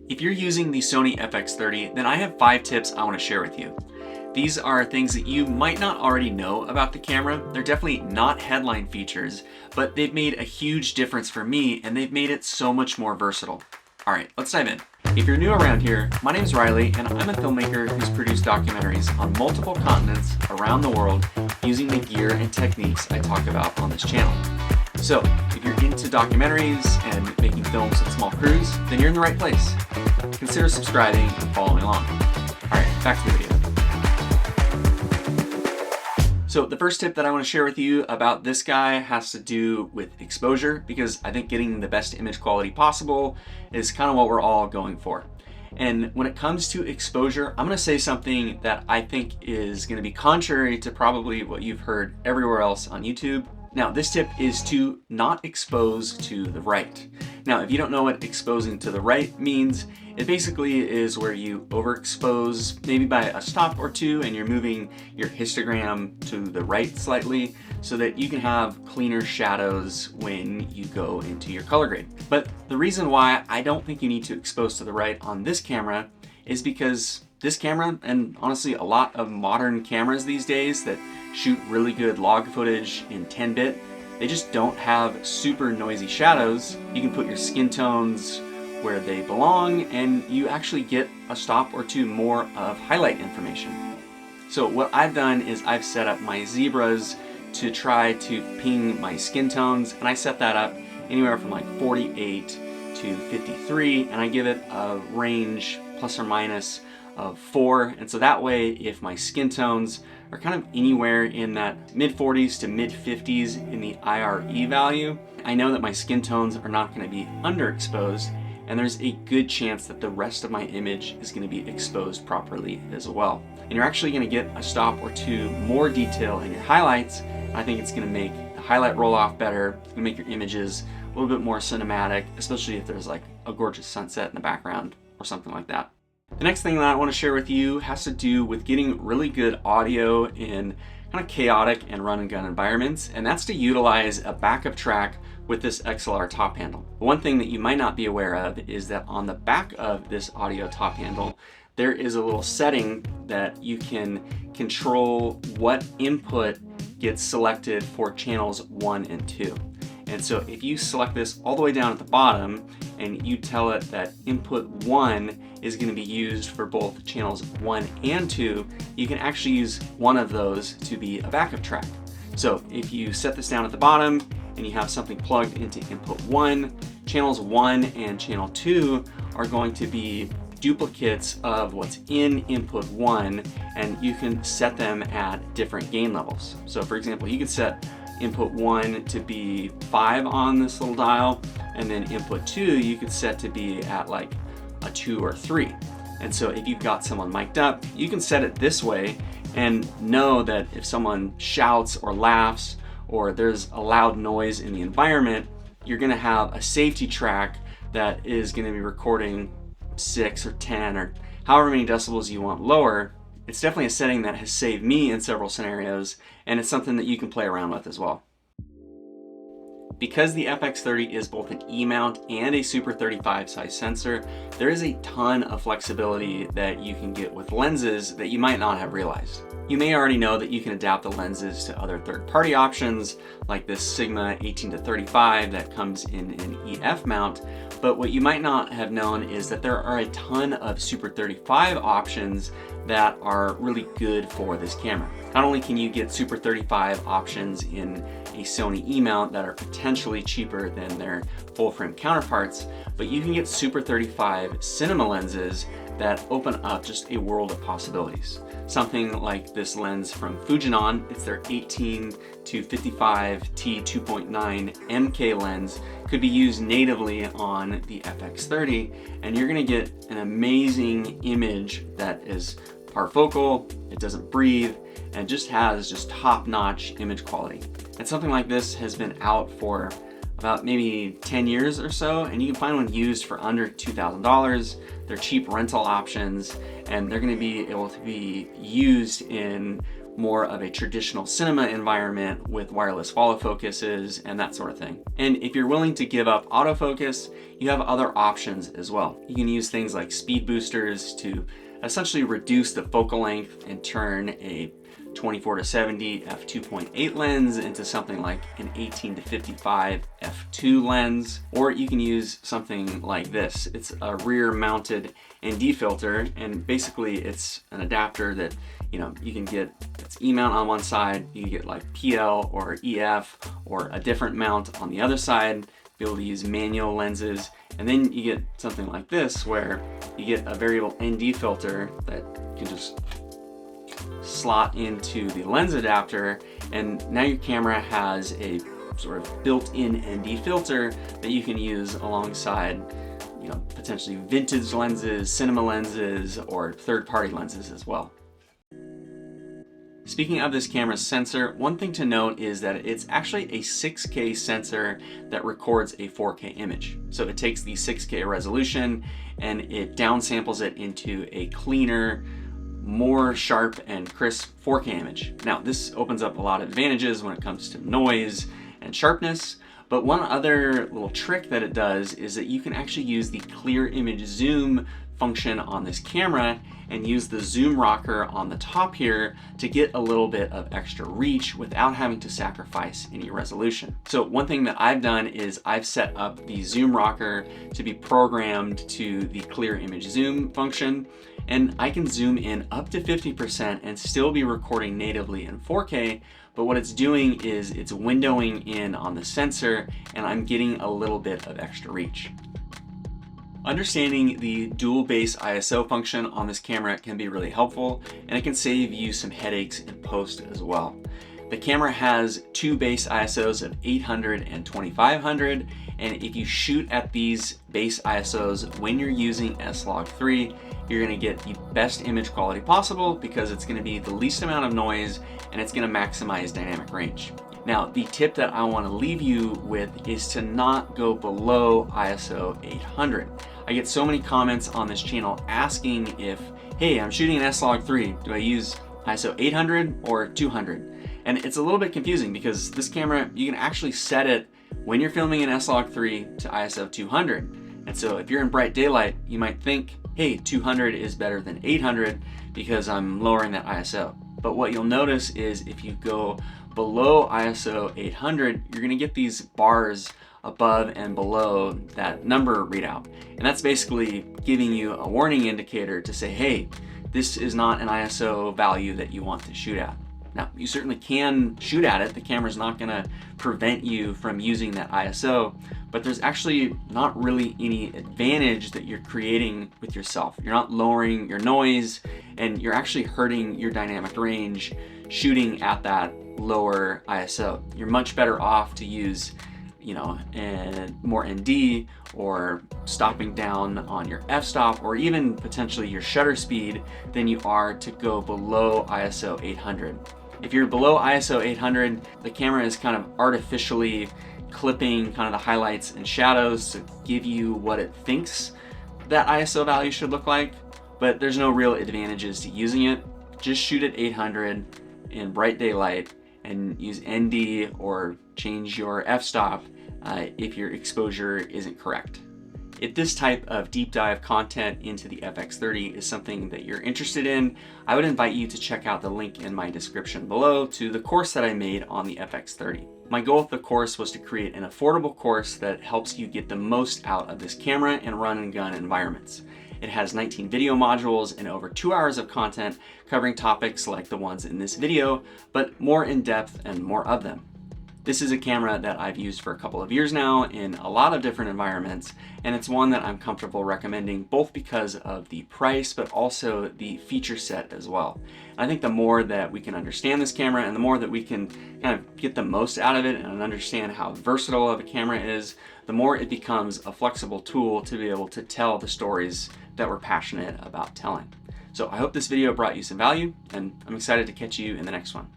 If you're using the Sony Fx30, then I have 5 tips I want to share with you. These are things that you might not already know about the camera. They're definitely not headline features, but they've made a huge difference for me and they've made it so much more versatile. All right, let's dive in. If you're new around here, my name is Riley and I'm a filmmaker who's produced documentaries on multiple continents around the world using the gear and techniques I talk about on this channel. So if you're into documentaries and making films with small crews, then you're in the right place. Consider subscribing and following along. All right, back to the video. So the first tip that I want to share with you about this guy has to do with exposure, because I think getting the best image quality possible is kind of what we're all going for. And when it comes to exposure, I'm going to say something that I think is going to be contrary to probably what you've heard everywhere else on YouTube. Now, this tip is to not expose to the right. Now, if you don't know what exposing to the right means, it basically is where you overexpose maybe by a stop or two and you're moving your histogram to the right slightly so that you can have cleaner shadows when you go into your color grade. But the reason why I don't think you need to expose to the right on this camera is because this camera, and honestly a lot of modern cameras these days that shoot really good log footage in 10-bit, they just don't have super noisy shadows. You can put your skin tones where they belong and you actually get a stop or two more of highlight information. So what I've done is I've set up my zebras to try to ping my skin tones, and I set that up anywhere from like 48 to 53, and I give it a range plus or minus of 4, and so that way if my skin tones are kind of anywhere in that mid 40s to mid 50s in the IRE value, I know that my skin tones are not going to be underexposed, and there's a good chance that the rest of my image is going to be exposed properly as well. And you're actually going to get a stop or two more detail in your highlights. I think it's going to make the highlight roll off better. It's going to make your images a little bit more cinematic, especially if there's like a gorgeous sunset in the background or something like that. The next thing that I want to share with you has to do with getting really good audio in kind of chaotic and run and gun environments, and that's to utilize a backup track with this XLR top handle. One thing that you might not be aware of is that on the back of this audio top handle, there is a little setting that you can control what input gets selected for channels 1 and 2. And so if you select this all the way down at the bottom and you tell it that input 1 is going to be used for both channels 1 and 2, you can actually use one of those to be a backup track. So if you set this down at the bottom and you have something plugged into input 1, channels 1 and channel 2 are going to be duplicates of what's in input 1, and you can set them at different gain levels. So for example, you could set input 1 to be 5 on this little dial, and then input 2 you could set to be at like a 2 or 3. And so if you've got someone mic'd up, you can set it this way and know that if someone shouts or laughs or there's a loud noise in the environment, you're going to have a safety track that is going to be recording 6 or 10 or however many decibels you want lower. It's definitely a setting that has saved me in several scenarios, and it's something that you can play around with as well. Because the Fx30 is both an E-mount and a Super 35 size sensor, there is a ton of flexibility that you can get with lenses that you might not have realized. You may already know that you can adapt the lenses to other third-party options like this Sigma 18-35 that comes in an EF mount, but what you might not have known is that there are a ton of Super 35 options that are really good for this camera. Not only can you get Super 35 options in a Sony E-mount that are potentially cheaper than their full-frame counterparts, but you can get Super 35 cinema lenses that open up just a world of possibilities. Something like this lens from Fujinon, it's their 18 to 55 T2.9 MK lens, could be used natively on the Fx30, and you're gonna get an amazing image that is parfocal, it doesn't breathe, and just has just top-notch image quality. And something like this has been out for about maybe 10 years or so, and you can find one used for under $2,000. They're cheap rental options, and they're going to be able to be used in more of a traditional cinema environment with wireless follow focuses and that sort of thing. And if you're willing to give up autofocus, you have other options as well. You can use things like speed boosters to essentially reduce the focal length and turn a 24-70 f2.8 lens into something like an 18-55 f2 lens, or you can use something like this. It's a rear mounted ND filter, and basically it's an adapter that you can get. It's E mount on one side, you can get like PL or EF or a different mount on the other side, be able to use manual lenses, and then you get something like this where you get a variable ND filter that can just slot into the lens adapter, and now your camera has a sort of built-in ND filter that you can use alongside potentially vintage lenses, cinema lenses, or third-party lenses as well. Speaking of this camera's sensor, one thing to note is that it's actually a 6K sensor that records a 4K image. So it takes the 6K resolution and it downsamples it into a cleaner, more sharp and crisp 4K image. Now, this opens up a lot of advantages when it comes to noise and sharpness, but one other little trick that it does is that you can actually use the clear image zoom function on this camera and use the zoom rocker on the top here to get a little bit of extra reach without having to sacrifice any resolution. So one thing that I've done is I've set up the zoom rocker to be programmed to the clear image zoom function, and I can zoom in up to 50% and still be recording natively in 4K, but what it's doing is it's windowing in on the sensor and I'm getting a little bit of extra reach. Understanding the dual base ISO function on this camera can be really helpful, and it can save you some headaches in post as well. The camera has two base ISOs of 800 and 2500, and if you shoot at these base ISOs when you're using S-Log3, you're going to get the best image quality possible because it's going to be the least amount of noise and it's going to maximize dynamic range. Now, the tip that I want to leave you with is to not go below ISO 800. I get so many comments on this channel asking if, hey, I'm shooting an S-Log3, do I use ISO 800 or 200? And it's a little bit confusing because this camera, you can actually set it when you're filming an S-Log3 to ISO 200. And so if you're in bright daylight, you might think, hey, 200 is better than 800 because I'm lowering that ISO. But what you'll notice is if you go below ISO 800, you're gonna get these bars above and below that number readout. And that's basically giving you a warning indicator to say, hey, this is not an ISO value that you want to shoot at. Now, you certainly can shoot at it. The camera's not gonna prevent you from using that ISO, but there's actually not really any advantage that you're creating with yourself. You're not lowering your noise, and you're actually hurting your dynamic range shooting at that lower ISO. You're much better off to use more ND, or stopping down on your f-stop, or even potentially your shutter speed than you are to go below ISO 800. If you're below ISO 800, the camera is kind of artificially clipping kind of the highlights and shadows to give you what it thinks that ISO value should look like, but there's no real advantages to using it. Just shoot at 800 in bright daylight and use ND or change your f-stop if your exposure isn't correct. If this type of deep dive content into the FX30 is something that you're interested in, I would invite you to check out the link in my description below to the course that I made on the FX30. My goal with the course was to create an affordable course that helps you get the most out of this camera in run and gun environments. It has 19 video modules and over 2 hours of content covering topics like the ones in this video, but more in depth and more of them. This is a camera that I've used for a couple of years now in a lot of different environments, and it's one that I'm comfortable recommending both because of the price, but also the feature set as well. And I think the more that we can understand this camera and the more that we can kind of get the most out of it and understand how versatile of a camera is, the more it becomes a flexible tool to be able to tell the stories that we're passionate about telling. So I hope this video brought you some value, and I'm excited to catch you in the next one.